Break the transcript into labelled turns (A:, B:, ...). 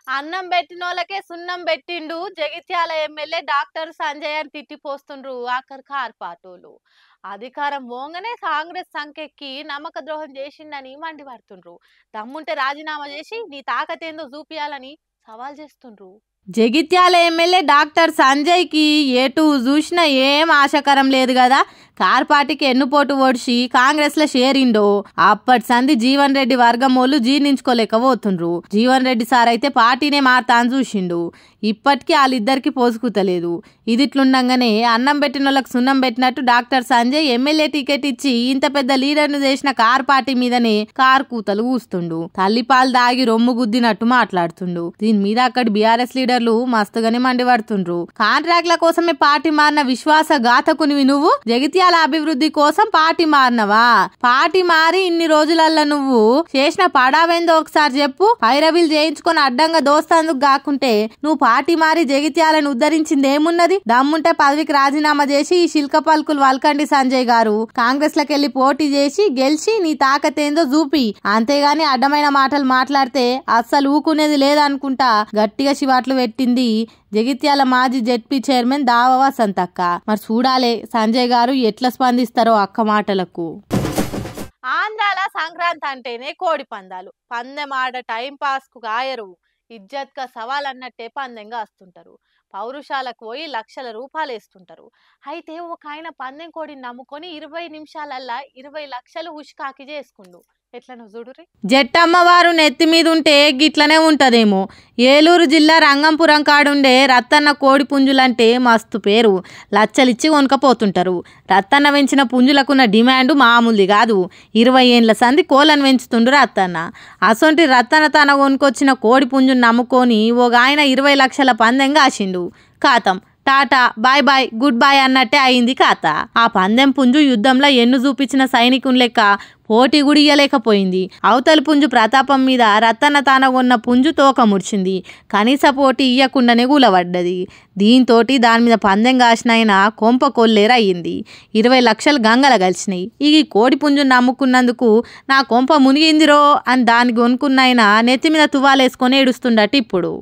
A: అన్నం పెట్టినోళ్ళకే సున్నం పెట్టిండు జగిత్యాల ఎమ్మెల్యే డాక్టర్ సంజయ్ అని తిట్టిపోస్తుండ్రు ఆఖరికి ఆర్పాటోలు. అధికారం పోగానే కాంగ్రెస్ సంకెక్కి నమ్మక ద్రోహం చేసిండని మండిపడుతుండ్రు. దమ్ముంటే రాజీనామా చేసి నీ తాకతేందో చూపియాలని సవాల్ చేస్తుండ్రు. జగిత్యాల ఎమ్మెల్యే డాక్టర్ సంజయ్కి ఎటు చూసినా ఏం ఆశకరం లేదు కదా. కార్ పార్టీకి ఎన్నుపోటు ఓడిచి కాంగ్రెస్లో చేరిండో అప్పటి సంది జీవన్ రెడ్డి వర్గమోళ్ళు జీర్ణించుకోలేకపోతుండ్రు. జీవన్ రెడ్డి సార్ అయితే పార్టీనే మారుతా అని చూసిండు. ఇప్పటికీ వాళ్ళిద్దరికి పోసుకుతలేదు. ఇదిట్లుండగానే అన్నం పెట్టిన వాళ్ళకి సున్నం పెట్టినట్టు డాక్టర్ సంజయ్ ఎమ్మెల్యే టికెట్ ఇచ్చి ఇంత పెద్ద లీడర్ను చేసిన కార్ పార్టీ మీదనే కార్ కూతలు కూస్తుండు. తల్లిపాలు దాగి రొమ్ము గుద్దినట్టు మాట్లాడుతుండు. దీని మీద అక్కడి బీఆర్ఎస్ లీడర్లు మస్తుగానే మండిపడుతుండ్రు. కాంట్రాక్ట్ల కోసమే పార్టీ మారిన విశ్వాస ఘాతకునివి నువ్వు. జగిత్యాల అభివృద్ధి కోసం పార్టీ మారినవా? పార్టీ మారి ఇన్ని రోజులల్లా నువ్వు చేసిన పడావేందో ఒకసారి చెప్పు. పైరవీలు చేయించుకొని అడ్డంగా దోస్తందుకు కాకుంటే నువ్వు పార్టీ మారి జగిత్యాలను ఉద్ధరించింది ఏమున్నది? దమ్ముంటే పదవికి రాజీనామా చేసి ఈ శిల్క పలుకులు వల్కండి సంజయ్ గారు. కాంగ్రెస్ లకెళ్లి పోటీ చేసి గెలిచి నీ తాకతేందో చూపి. అంతేగాని అడ్డమైన మాటలు మాట్లాడితే అస్సలు ఊకునేది లేదనుకుంటా గట్టిగా శివాట్లు పెట్టింది జగిత్యాల మాజీ జెడ్పీ చైర్మన్ దావ వసంతక్క. మరి చూడాలే సంజయ్ గారు ఎట్లా స్పందిస్తారో అక్క మాటలకు. ఆంధ్రాల సంక్రాంతి అంటేనే కోడి పందాలు. పందెం ఆడ టైం పాస్ కు గాయరు, ఇజ్జత్ కా సవాల్ అన్నట్టే పందెంగా వస్తుంటారు. పౌరుషాలకు పోయి లక్షల రూపాయలు వేస్తుంటారు. అయితే ఒక ఆయన పందెం కోడిని నమ్ముకొని 20 నిమిషాలల్లా 20 లక్షలు హుష్కాకి చేసుకుండు. ఎట్లనో చూడురి. జట్టమ్మవారు నెత్తి మీద ఉంటే గిట్లనే ఉంటదేమో. ఏలూరు జిల్లా రంగంపురం కాడుండే రత్తన్న కోడి పుంజులంటే మస్తు పేరు. లచ్చలిచ్చి కొనుకపోతుంటారు. రత్తన్న పెంచిన పుంజులకున్న డిమాండ్ మామూలుది కాదు. 20 ఏండ్ల సంది కోళ్ళను పెంచుతుండు రత్తన్న. అసొంటి రత్తన్న తన కొనుకొచ్చిన కోడి పుంజును నమ్ముకొని ఒక ఆయన 20 లక్షల పందెం కాసిండు. ఖాతం tata bye bye good bye అన్నట్టే అయింది కథ. ఆ పందెం పుంజు యుద్ధంలో ఎన్ను చూపించిన సైనికుని లెక్క పోటీ కూడా ఇయ్యలేకపోయింది. అవతలి పుంజు ప్రతాపం మీద రత్తన్న తాన ఉన్న పుంజు తోక ముడిచింది. కనీస పోటీ ఇయ్యకుండానే కూలబడ్డది. దీంతో దాని మీద పందెం కాసినైనా కొంప కొల్లేరయ్యింది. 20 లక్షలు గంగల కలిసినాయి. ఈ కోడి పుంజును నమ్ముకున్నందుకు నా కొంప మునిగిందిరో అని దాన్ని కొనుక్కున్నైనా నెత్తి మీద తువాలేసుకొని ఏడుస్తుండట ఇప్పుడు.